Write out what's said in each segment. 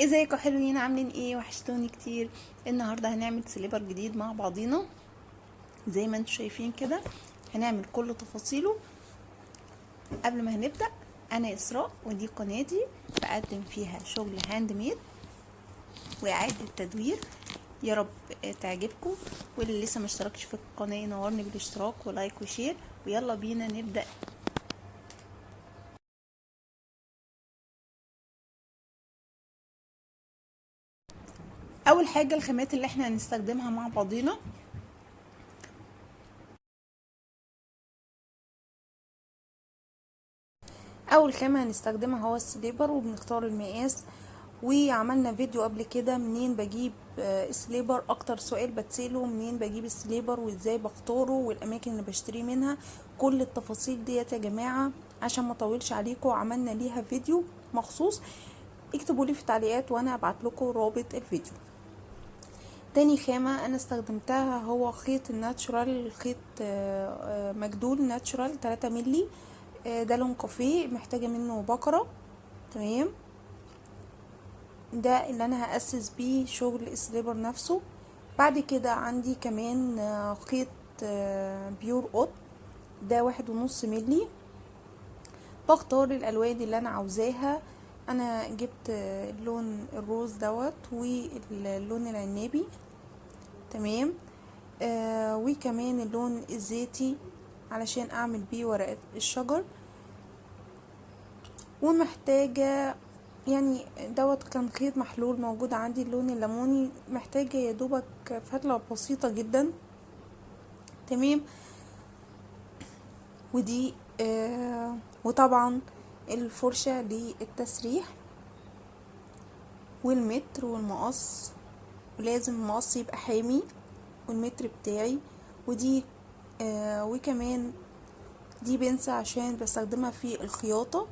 ازيكم حلوين؟ عاملين ايه؟ وحشتوني كتير. النهارده هنعمل سليبر جديد مع بعضينا زي ما انتم شايفين كده. هنعمل كل تفاصيله. قبل ما هنبدأ، انا اسراء ودي قناتي بقدم فيها شغل هاند ميد واعادة تدوير. يا رب تعجبكم، واللي لسه مشتركش في القناة ينورني بالاشتراك ولايك وشير. ويلا بينا نبدأ. اول حاجة الخامات اللي احنا هنستخدمها مع بعضينا. اول خامة هنستخدمها هو السليبر، وبنختار المقاس. وعملنا فيديو قبل كده منين بجيب السليبر. اكتر سؤال بتسأله منين بجيب السليبر وازاي بختاره والاماكن اللي بشتريه منها. كل التفاصيل ديت يا جماعة عشان ما اطولش عليكم عملنا ليها فيديو مخصوص. اكتبوا لي في التعليقات وانا ابعت لكم رابط الفيديو. تاني خامة انا استخدمتها هو خيط الناتشورال، خيط مجدول ناتشورال 3 ملي. ده لون كافيه، محتاجة منه بقرة. تمام، ده اللي انا هأسس بيه شغل السليبر نفسه. بعد كده عندي كمان خيط بيور قط، ده 1.5 ملي. بختار الالوان اللي انا عاوزاها. انا جبت اللون الروز دوت واللون العنابي. تمام. وكمان اللون الزيتي علشان اعمل بيه ورقة الشجر. ومحتاجة يعني دوت كان خيط محلول موجود عندي، اللون الليموني، محتاجة يا دوبك فتلة بسيطة جدا. تمام. ودي وطبعا الفرشة للتسريح والمتر والمقص، ولازم المقص يبقى حامي، والمتر بتاعي. ودي وكمان دي بنسة عشان بستخدمها في الخياطة،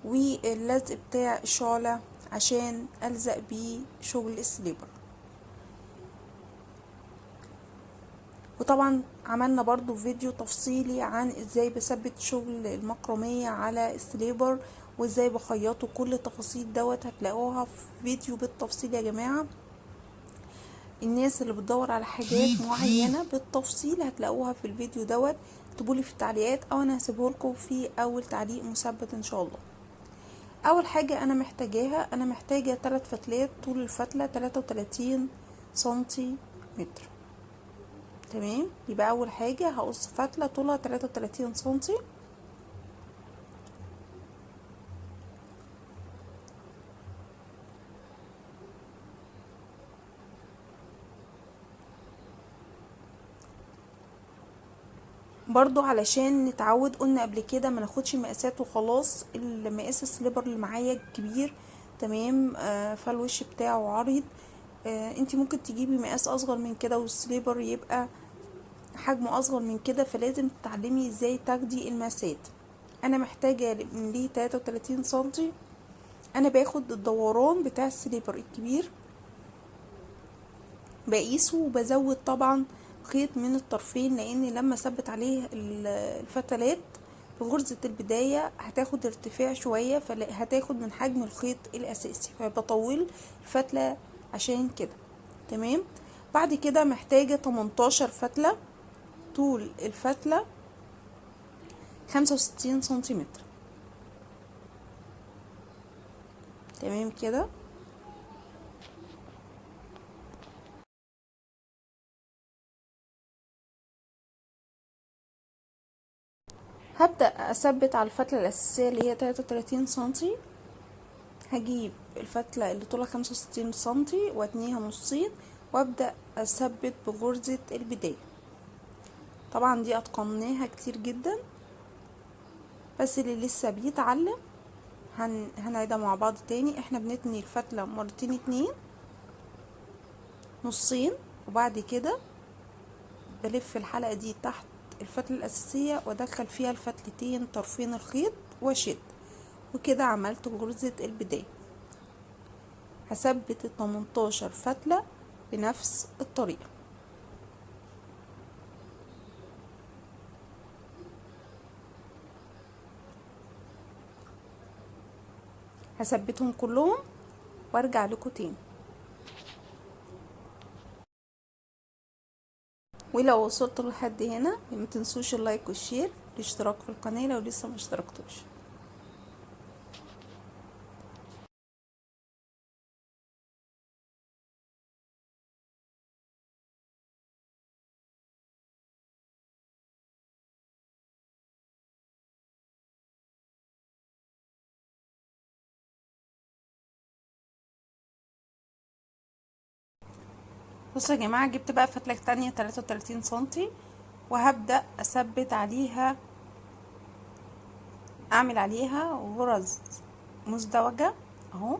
واللزق بتاع الشعلة عشان ألزق بيه شغل السليبر. وطبعا عملنا برضو فيديو تفصيلي عن ازاي بثبت شغل المكرمية على السليبر وازاي بخيطه. كل التفاصيل دوت هتلاقوها في فيديو بالتفصيل يا جماعة. الناس اللي بتدور على حاجات معينة بالتفصيل هتلاقوها في الفيديو دوت. اكتبولي في التعليقات او انا هسيبهولكم في اول تعليق مثبت ان شاء الله. اول حاجة انا محتاجاها، انا محتاجة 3 فتلات. طول الفتلة 33 سنتي متر. تمام، يبقى اول حاجة هقص فتلة طولها 33 سنتي. برضو علشان نتعود، قلنا قبل كده ما ناخدش مقاسات وخلاص. المقاس السليبر اللي معايا كبير، تمام، فالوش بتاعه عريض. انتي ممكن تجيبي مقاس اصغر من كده والسليبر يبقى حجمه اصغر من كده، فلازم تتعلمي ازاي تاخدي المقاسات. انا محتاجة ليه 33 سنتي. انا باخد الدوران بتاع السليبر الكبير بقيسه، وبزود طبعا خيط من الطرفين، لان لما اثبت عليه الفتلات في غرزة البداية هتاخد ارتفاع شوية، فهتاخد من حجم الخيط الاساسي، فبطول الفتلة عشان كده. تمام. بعد كده محتاجة 18 فتلة. طول الفتلة 65 سنتيمتر. تمام كده. هبدأ اثبت على الفتلة الاساسية اللي هي 33 سنتي. هجيب الفتلة اللي طولها 65 سنتي واتنيها نصين، وابدأ اثبت بغرزة البداية. طبعا دي اتقناها كتير جدا، بس اللي لسه بيتعلم هنعيدها مع بعض تاني. احنا بنتني الفتلة مرتين، اتنين نصين، وبعد كده بلف الحلقة دي تحت الفتلة الأساسية وادخل فيها الفتلتين طرفين الخيط واشد، وكده عملت غرزة البداية. هثبت 18 فتلة بنفس الطريقة. هثبتهم كلهم وارجع لكم تاني. ولو وصلتوا لحد هنا ما تنسوش اللايك والشير والاشتراك في القناة لو لسه ما اشتركتوش. بصوا يا جماعة، جبت بقى فتلة تانية 33 سنتي وهبدأ اثبت عليها، اعمل عليها غرز مزدوجة اهو.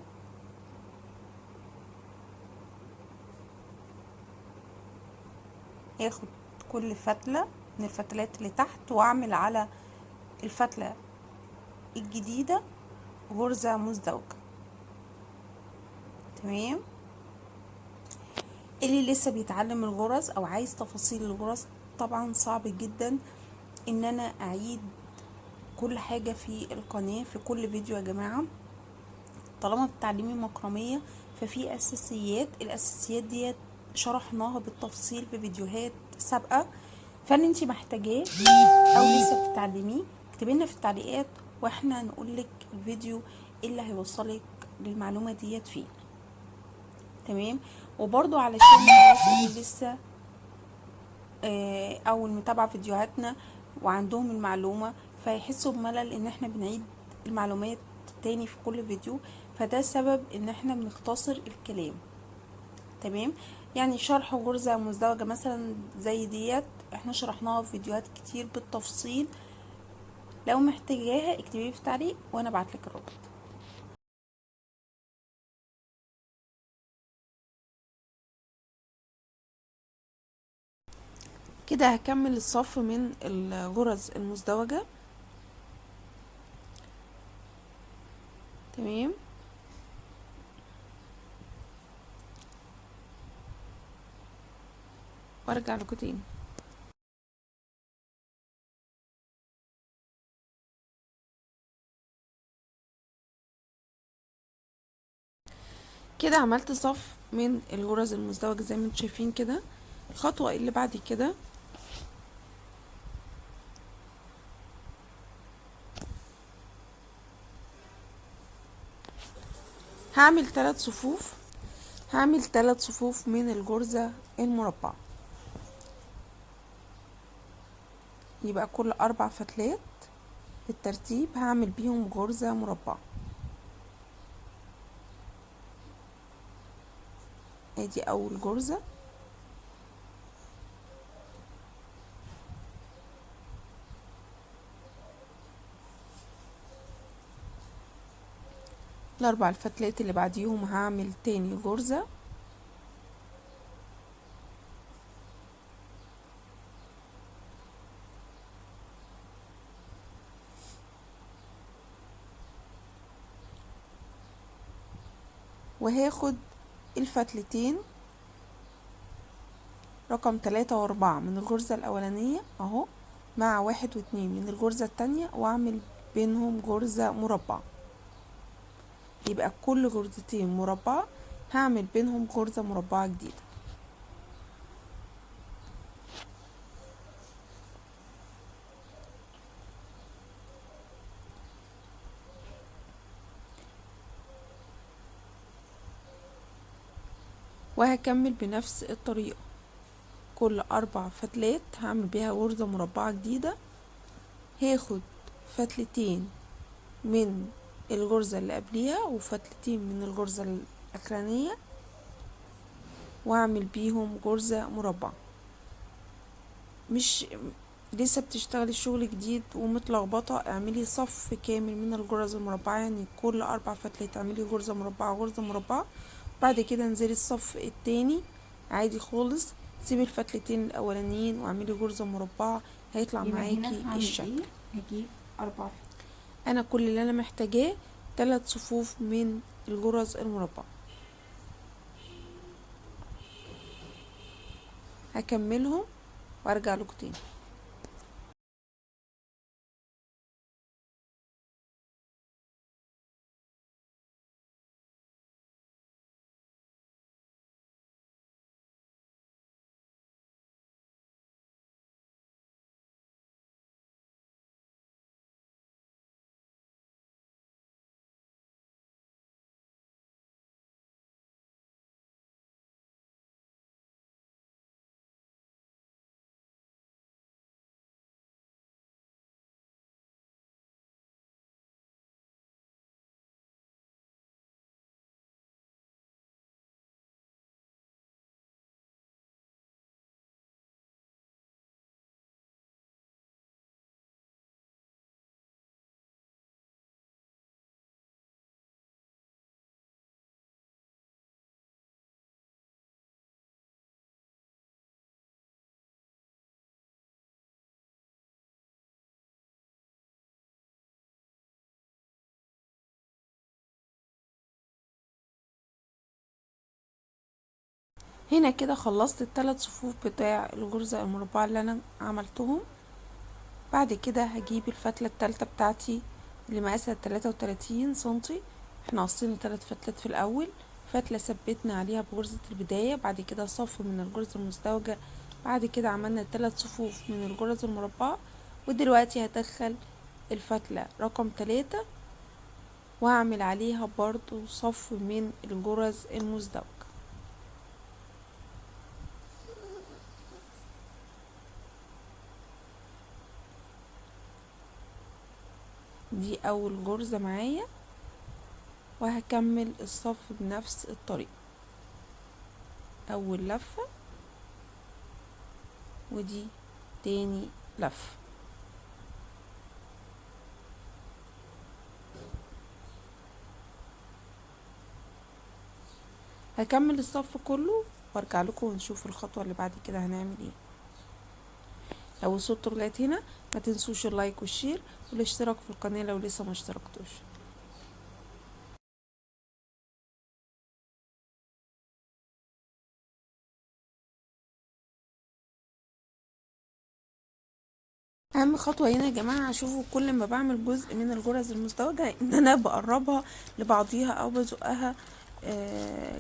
اخد كل فتلة من الفتلات اللي تحت واعمل على الفتلة الجديدة غرزة مزدوجة. تمام. اللي لسه بيتعلم الغرز او عايز تفاصيل الغرز، طبعا صعب جدا ان انا اعيد كل حاجة في القناة في كل فيديو يا جماعة. طالما بتعلمي مكرمية ففي اساسيات، الاساسيات ديت شرحناها بالتفصيل في فيديوهات سابقة، فاللي انتي محتاجاه او لسه بتتعلميه اكتبي لنا في التعليقات واحنا نقولك الفيديو اللي هيوصلك للمعلومة ديت فيه. تمام. وبرضو علشان الناس اللي لسه او المتابعة فيديوهاتنا وعندهم المعلومة فيحسوا بملل ان احنا بنعيد المعلومات تاني في كل فيديو، فده سبب ان احنا بنختصر الكلام. تمام. يعني شرح غرزة مزدوجة مثلا زي ديت احنا شرحناها في فيديوهات كتير بالتفصيل، لو محتاجاها اكتبيه في تعليق وانا ابعتلك الرابط. كده هكمل الصف من الغرز المزدوجة. تمام. وارجع لكم تاني. كده عملت صف من الغرز المزدوجة زي ما انتم شايفين كده. الخطوة اللي بعد كده هعمل 3 صفوف، هعمل 3 صفوف من الغرزة المربعة، يبقى كل 4 فتلات بالترتيب هعمل بيهم غرزة مربعة. ادي اول غرزة، الاربع الفتلات اللي بعديهم هعمل تاني غرزة، وهاخد الفتلتين رقم 3 و4 من الغرزة الاولانية اهو مع 1 و2 من الغرزة التانية واعمل بينهم غرزة مربعة، يبقى كل غرزتين مربعة هعمل بينهم غرزة مربعة جديدة. وهكمل بنفس الطريقة، كل 4 فتلات هعمل بيها غرزة مربعة جديدة، هاخد فتلتين من الغرزة اللي قبليها وفتلتين من الغرزة الأخرانية واعمل بيهم غرزة مربعة. مش لسه بتشتغلي الشغل جديد ومتلخبطة، اعملي صف كامل من الغرز المربعة، يعني كل 4 فتلات اعملي غرزة مربعة غرزة مربعة، بعد كده انزلي الصف التاني عادي خالص، سيبي الفتلتين الاولانيين واعملي غرزة مربعة هيطلع معاكي الشكل. هجيب 4 انا كل اللي انا محتاجاه 3 صفوف من الغرز المربعة، هكملهم وارجع لكم تاني. هنا كده خلصت الثلاث صفوف بتاع الغرزة المربعة اللي انا عملتهم. بعد كده هجيب الفتلة التالتة بتاعتي اللي مقاسها 33 سنتي. احنا قصينا 3 فتلات في الاول، فتلة ثبتنا عليها بغرزة البداية، بعد كده صف من الغرزة المزدوجة، بعد كده عملنا 3 صفوف من الغرز المربعة. ودلوقتي هدخل الفتلة رقم 3 واعمل عليها برضو صف من الغرز المزدوجة. دي اول غرزة معايا، وهكمل الصف بنفس الطريقة. اول لفة ودي تاني لفة. هكمل الصف كله وارجع لكم ونشوف الخطوة اللي بعد كده هنعمل ايه. لو وصلتوا لغاية هنا ما تنسوش اللايك والشير والاشتراك في القناة لو لسه ما اشتركتوش. اهم خطوة هنا يا جماعة، شوفوا كل ما بعمل جزء من الغرز المزدوجة ان انا بقربها لبعضيها او بزقها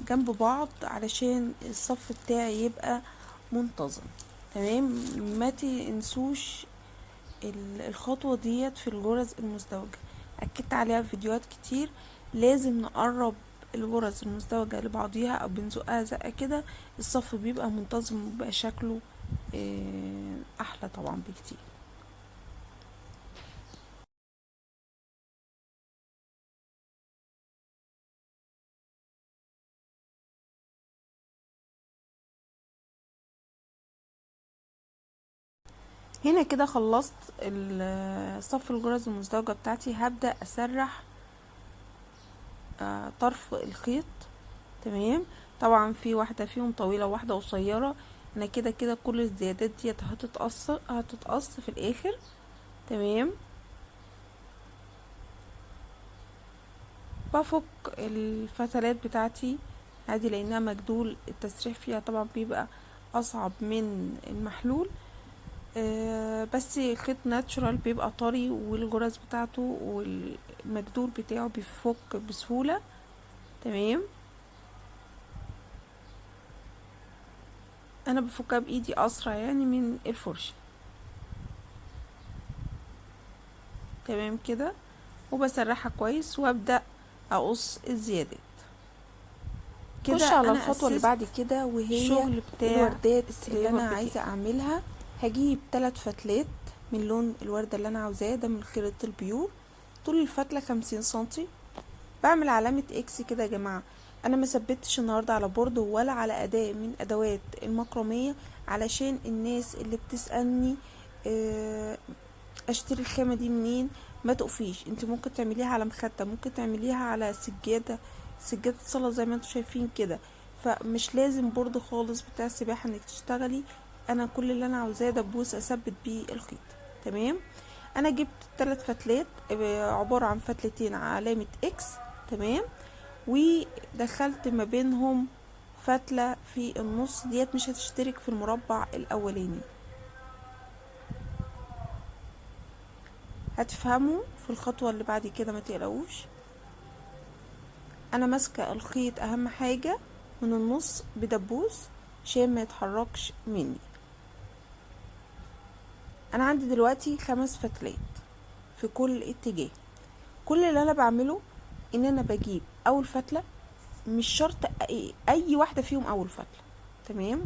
جنب بعض علشان الصف بتاعي يبقى منتظم. تمام، ما تنسوش الخطوة ديت في الغرز المزدوجة، اكدت عليها في فيديوهات كتير. لازم نقرب الغرز المزدوجة لبعضيها او بنزقها زقة كده، الصف بيبقى منتظم وبيبقى شكله احلى طبعا بكتير. هنا كده خلصت صف الغرز المزدوجة بتاعتي. هبدأ اسرح طرف الخيط. تمام، طبعا في واحدة فيهم طويلة وواحدة قصيرة. انا كده كده كل الزيادات ديت هتتقص في الاخر. تمام، بفك الفتلات بتاعتي عادي لانها مجدول، التسريح فيها طبعا بيبقى اصعب من المحلول. بس خيط ناتشورال بيبقى طري والغرز بتاعته والمجدول بتاعه بيفك بسهولة. تمام، انا بفكها بايدي اسرع يعني من الفرشة. تمام كده، وبسرحها كويس وابدأ اقص الزيادات كده. خش على انا الخطوة اللي بعد كده وهي الشغل بتاع الوردات اللي انا بتاعي. عايزة اعملها. هجيب 3 فتلات من لون الوردة اللي انا عاوزاه، ده من خيط البيور. طول الفتلة 50 سنتي. بعمل علامة اكس كده يا جماعة. انا ما ثبتش النهاردة على بورد ولا على اداة من ادوات المكرمية، علشان الناس اللي بتسألني اشتري الخامة دي منين، ما تقفيش. انت ممكن تعمليها على مخدة، ممكن تعمليها على سجادة صلاة زي ما انتوا شايفين كده. فمش لازم بورد خالص بتاع السباحة انك تشتغلي. انا كل اللي انا عاوزاه دبوس اثبت بيه الخيط. تمام، انا جبت 3 فتلات عبارة عن فتلتين علامة اكس. تمام، ودخلت ما بينهم فتلة في النص ديت مش هتشترك في المربع الاولاني. هتفهموا في الخطوة اللي بعد كده، ما تقلقوش. انا ماسكة الخيط اهم حاجة من النص بدبوس عشان ما يتحركش مني. انا عندي دلوقتي 5 فتلات في كل اتجاه. كل اللي انا بعمله ان انا بجيب اول فتلة، مش شرط اي واحدة فيهم اول فتلة. تمام،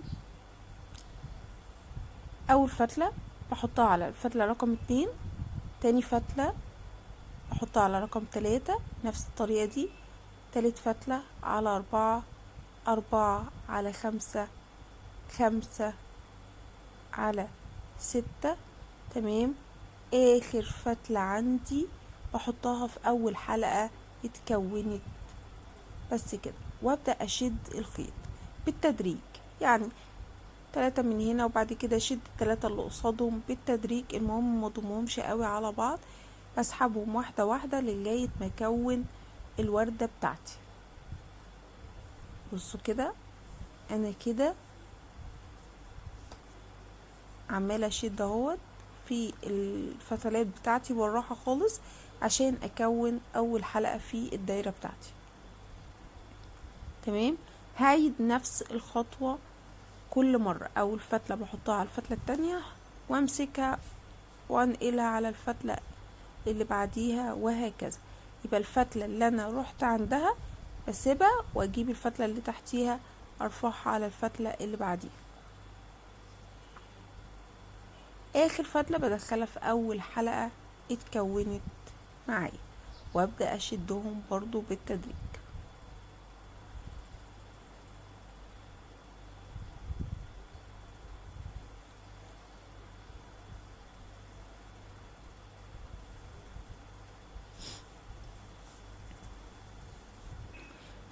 اول فتلة بحطها على الفتلة رقم 2، تاني فتلة بحطها على رقم 3 نفس الطريقة دي، تالت فتلة على 4، 4 على 5، 5 على 6. تمام، اخر فتلة عندي بحطها في اول حلقة اتكونت. بس كده، وابدأ اشد الخيط بالتدريج، يعني 3 من هنا وبعد كده اشد 3 اللي قصادهم بالتدريج. المهم ما اضمهمش قوي على بعض، بسحبهم واحدة واحدة لغاية ما اكون الوردة بتاعتي. بصوا كده، انا كده عمالة اشد اهوت في الفتلات بتاعتي بالراحة خالص عشان اكون اول حلقة في الدايرة بتاعتي. تمام. هعيد نفس الخطوة كل مرة. اول فتلة بحطها على الفتلة التانية وامسكها وانقلها على الفتلة اللي بعديها وهكذا. يبقى الفتلة اللي انا رحت عندها اسيبها واجيب الفتلة اللي تحتيها ارفعها على الفتلة اللي بعديها. اخر فتلة بدخلها في اول حلقة اتكونت معايا وابدأ اشدهم برضو بالتدريج.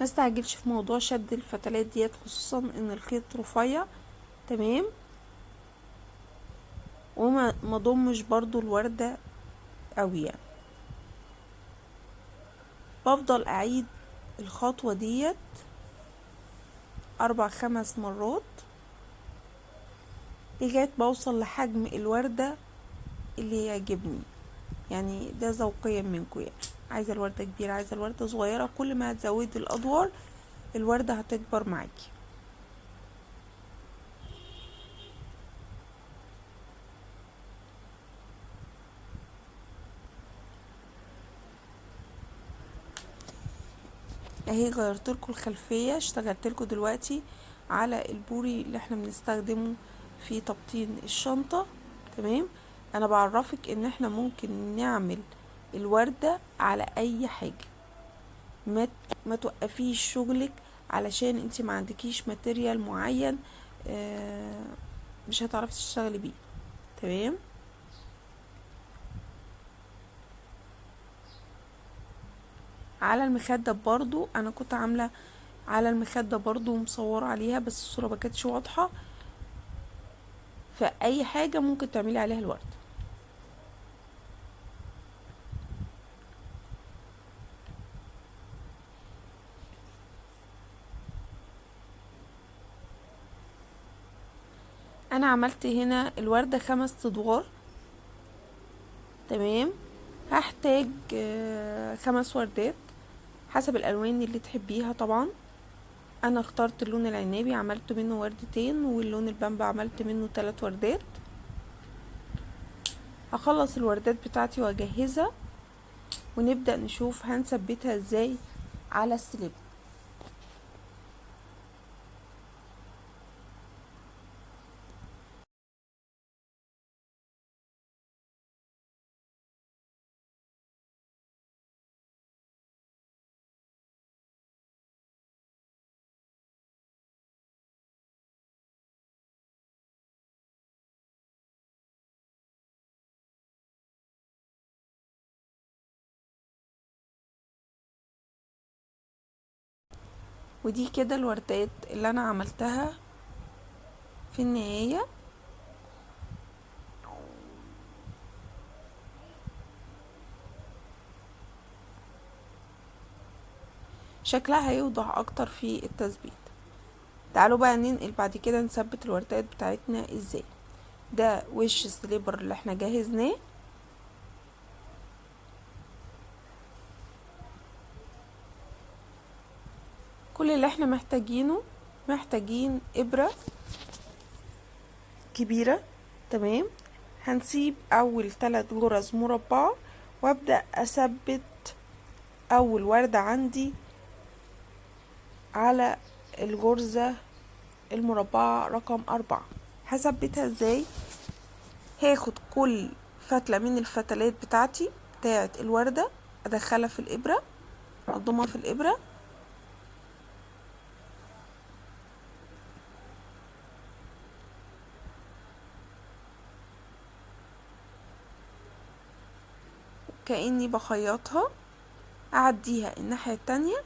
ما استعجلش في موضوع شد الفتلات ديت، خصوصا ان الخيط رفيع. تمام. وما ضمش برضو الوردة قوي يعني. بفضل اعيد الخطوة ديت 4-5 مرات لغاية بوصل لحجم الوردة اللي يعجبني. يعني ده ذوقيا منكم، يعني عايزة الوردة كبيرة عايزة الوردة صغيرة، كل ما هتزودي الادوار الوردة هتكبر معاكي. اهي غيرت لكم الخلفيه، اشتغلت لكم دلوقتي على البوري اللي احنا بنستخدمه في تبطين الشنطه. تمام. انا بعرفك ان احنا ممكن نعمل الورده على اي حاجه. ما توقفيش شغلك علشان انت ما عندكيش ماتيريال معين مش هتعرفي تشتغلي بيه. تمام. على المخده برضو انا كنت عامله على المخده برضو مصوره عليها، بس الصوره ما كانتش واضحه. فاي حاجه ممكن تعملي عليها الورد. انا عملت هنا الوردة 5 ادوار. تمام. هحتاج 5 وردات حسب الالوان اللي تحبيها طبعا. انا اخترت اللون العنابي عملت منه وردتين، واللون البامبا عملت منه 3 وردات. هخلص الوردات بتاعتي واجهزها ونبدأ نشوف هنثبتها ازاي على السليب. ودي كده الوردات اللي انا عملتها في النهاية. شكلها هيوضح اكتر في التثبيت. تعالوا بقى ننقل بعد كده نثبت الوردات بتاعتنا ازاي. ده وش السليبر اللي احنا جهزناه. كل اللي احنا محتاجين ابرة كبيرة. تمام. هنسيب اول 3 غرز مربعة وابدأ اثبت اول وردة عندي على الغرزة المربعة رقم 4. هثبتها ازاي؟ هاخد كل فتلة من الفتلات بتاعتي بتاعة الوردة ادخلها في الابرة، اضمها في الابرة، كأني بخيطها، اعديها الناحية التانية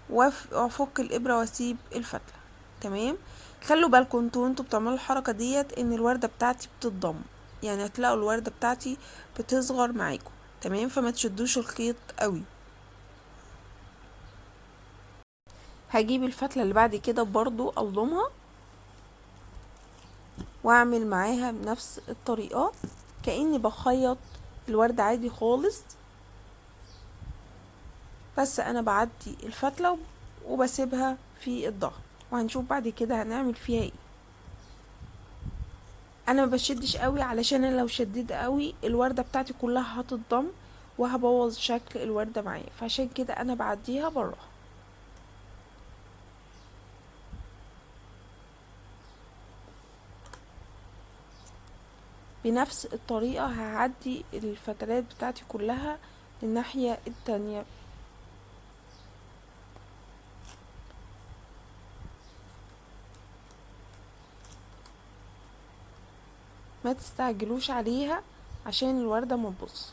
وافك الابرة واسيب الفتلة. تمام. خلوا بالكم انتوا بتعملوا الحركة ديت ان الوردة بتاعتي بتتضم، يعني هتلاقوا الوردة بتاعتي بتصغر معاكم. تمام. فما تشدوش الخيط قوي. هجيب الفتلة اللي بعد كده برضو ألضمها واعمل معاها بنفس الطريقة كأني بخيط الورد عادي خالص، بس انا بعدي الفتلة وبسيبها في الظهر، وهنشوف بعد كده هنعمل فيها ايه. انا ما بشدش قوي علشان انا لو شديت قوي الوردة بتاعتي كلها هتتضم وهبوظ شكل الوردة معايا، فعشان كده انا بعديها براها. بنفس الطريقة هعدي الفتلات بتاعتي كلها الناحية التانية. ما تستعجلوش عليها عشان الوردة ما تبوظ.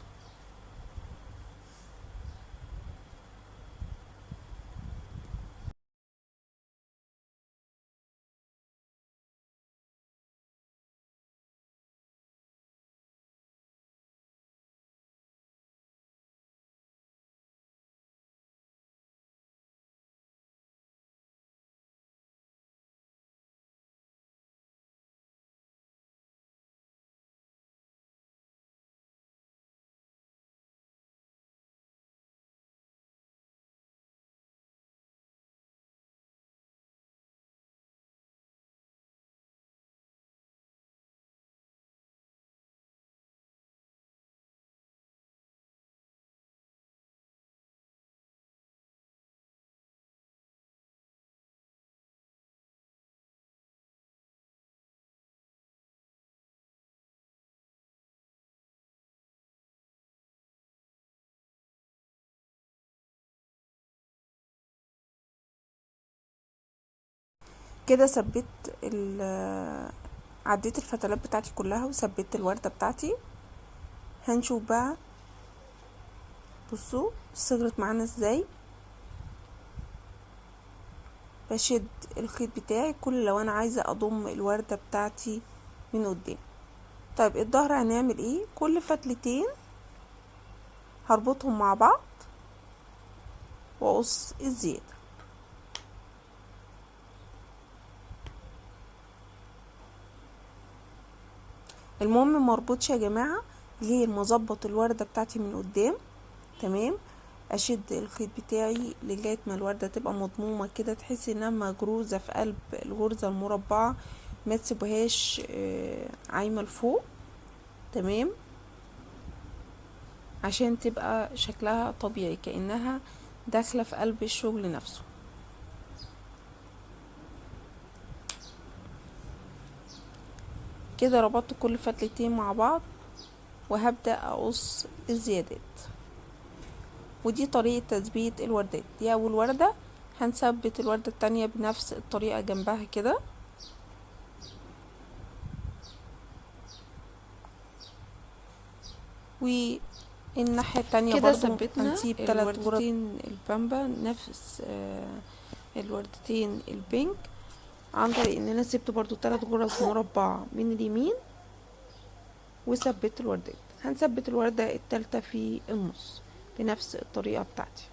كده ثبت عديت الفتلات بتاعتي كلها وثبت الوردة بتاعتي. هنشوف بقى، بصوا صغرت معانا ازاي. بشد الخيط بتاعي كل لو انا عايزة اضم الوردة بتاعتي من قدام. طيب الظهر هنعمل ايه؟ كل فتلتين هربطهم مع بعض واقص الزيادة. المهم مربوطش يا جماعة غير ما اظبط الوردة بتاعتي من قدام. تمام، اشد الخيط بتاعي لغايه ما الورده تبقى مضمومه كده، تحس انها مجروزه في قلب الغرزه المربعه، ما تسيبوهاش عايمه لفوق. تمام، عشان تبقى شكلها طبيعي كأنها داخله في قلب الشغل نفسه. كده ربطت كل فتلتين مع بعض وهبدأ اقص الزيادات. ودي طريقة تثبيت الوردات. دي اول وردة، هنثبت الوردة التانية بنفس الطريقة جنبها كده. والناحية التانية كده برضو ثبتنا هنسيب 3 غرز. الوردتين البامبا نفس الوردتين البينك، عن طريق ان انا سبت برضو 3 غرز مربعة من اليمين وثبت الوردات. هنثبت الوردة التالتة في النص بنفس الطريقة بتاعتي.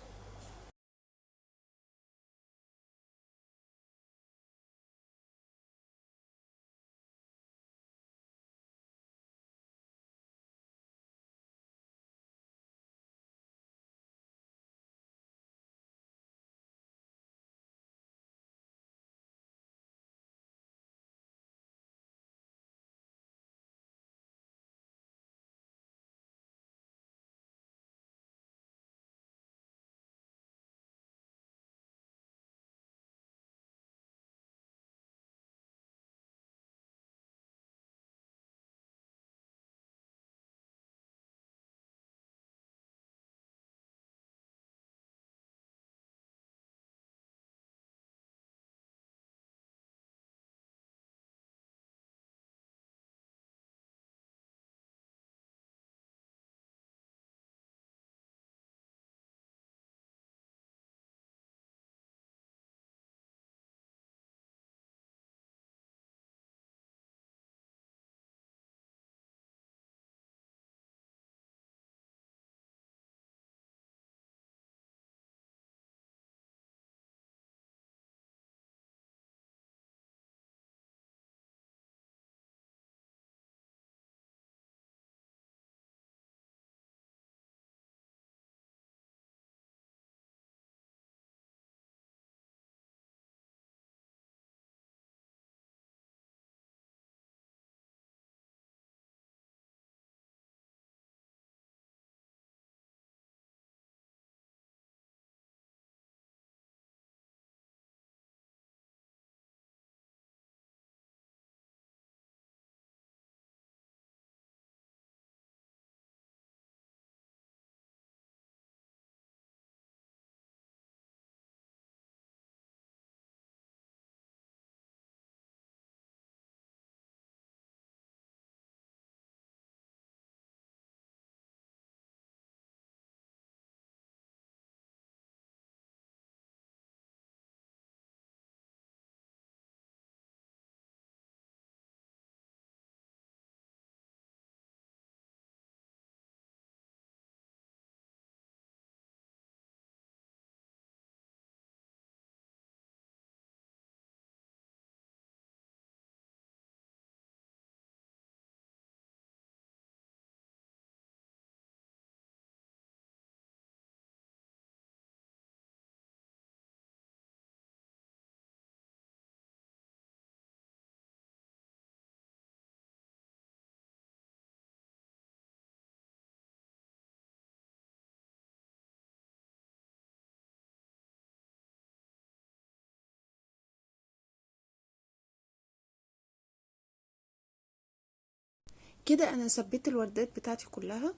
كده انا ثبت الوردات بتاعتي كلها.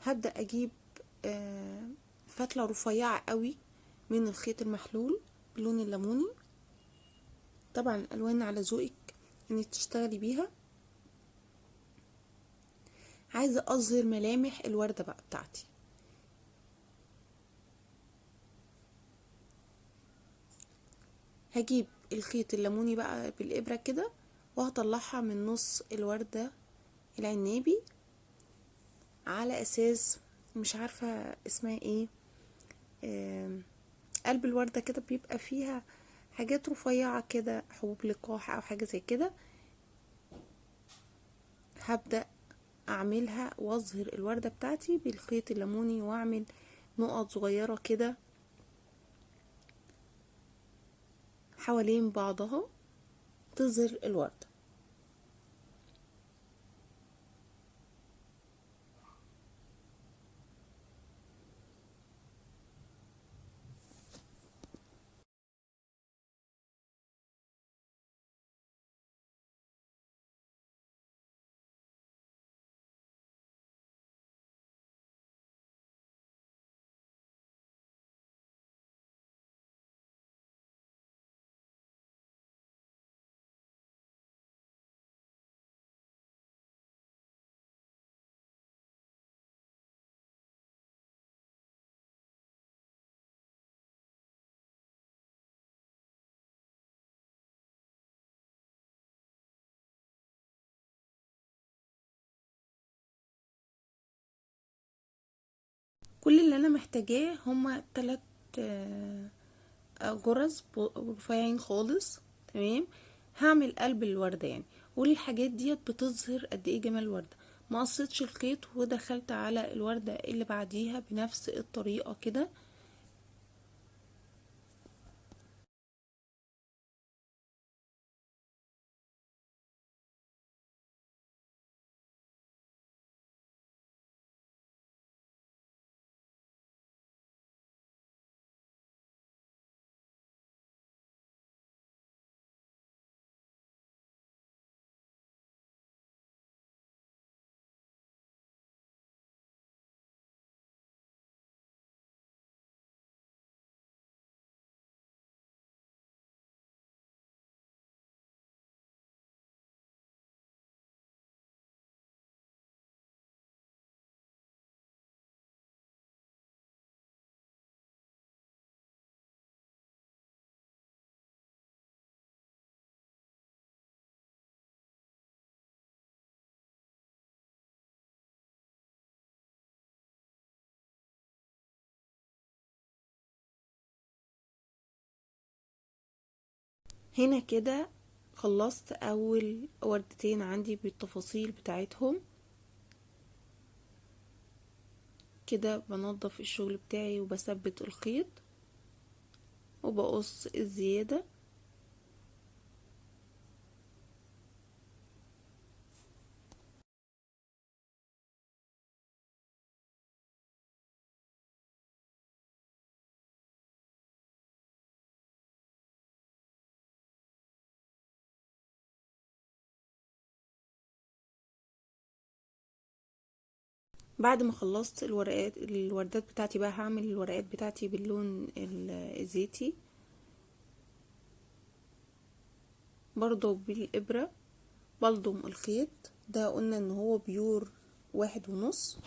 هبدأ اجيب فتلة رفيعة قوي من الخيط المحلول باللون الليموني. طبعا الالوان على ذوقك انك تشتغلي بيها. عايزة اظهر ملامح الوردة بقى بتاعتي. هجيب الخيط الليموني بقى بالابرة كده وهطلعها من نص الوردة العنابي، على اساس مش عارفة اسمها ايه، قلب الوردة كده بيبقى فيها حاجات رفيعة كده، حبوب لقاح او حاجة زي كده. هبدأ اعملها واظهر الوردة بتاعتي بالخيط الليموني، واعمل نقط صغيرة كده حوالين بعضها تظهر الوردة. كل اللي انا محتاجاه هما 3 غرز رفيعين خالص. تمام. هعمل قلب الوردة يعني، والحاجات ديت بتظهر قد ايه جمال الوردة. ما قصيتش الخيط ودخلت على الوردة اللي بعديها بنفس الطريقة كده. هنا كده خلصت اول وردتين عندي بالتفاصيل بتاعتهم. كده بنضف الشغل بتاعي وبثبت الخيط وبقص الزيادة. بعد ما خلصت الوردات بتاعتي بقى هعمل الورقات بتاعتي باللون الزيتي برضو بالإبرة. بلضم الخيط ده، قلنا ان هو بيور 1.5.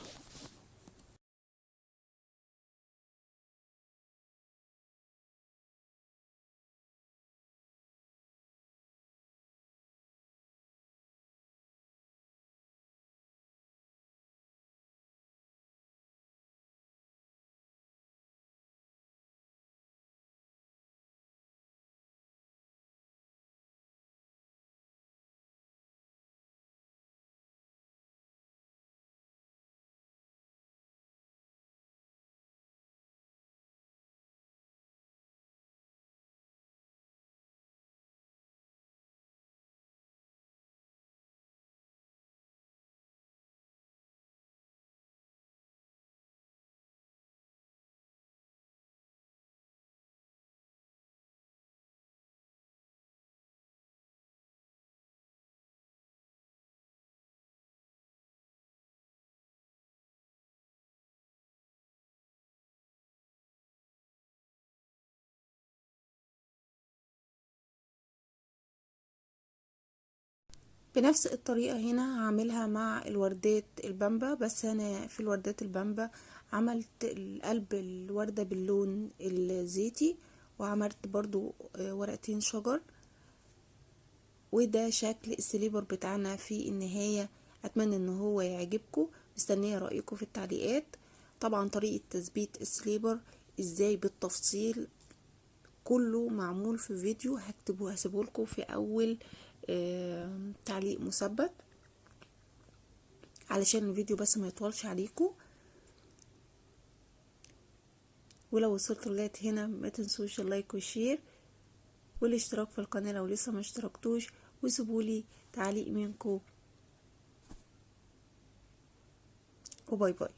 بنفس الطريقة هنا هعملها مع الوردات البامبا، بس انا في الوردات البامبا عملت القلب الوردة باللون الزيتي، وعملت برضو ورقتين شجر. وده شكل السليبر بتاعنا في النهاية. اتمنى ان هو يعجبكم، مستنية رأيكم في التعليقات. طبعا طريقة تثبيت السليبر ازاي بالتفصيل كله معمول في فيديو هسيبه لكم في اول تعليق مثبت، علشان الفيديو بس ما يطولش عليكم. ولو وصلتوا لغايه هنا ما تنسوش اللايك والشير والاشتراك في القناه لو لسه ما اشتركتوش، وسيبولي تعليق منكم، وباي باي.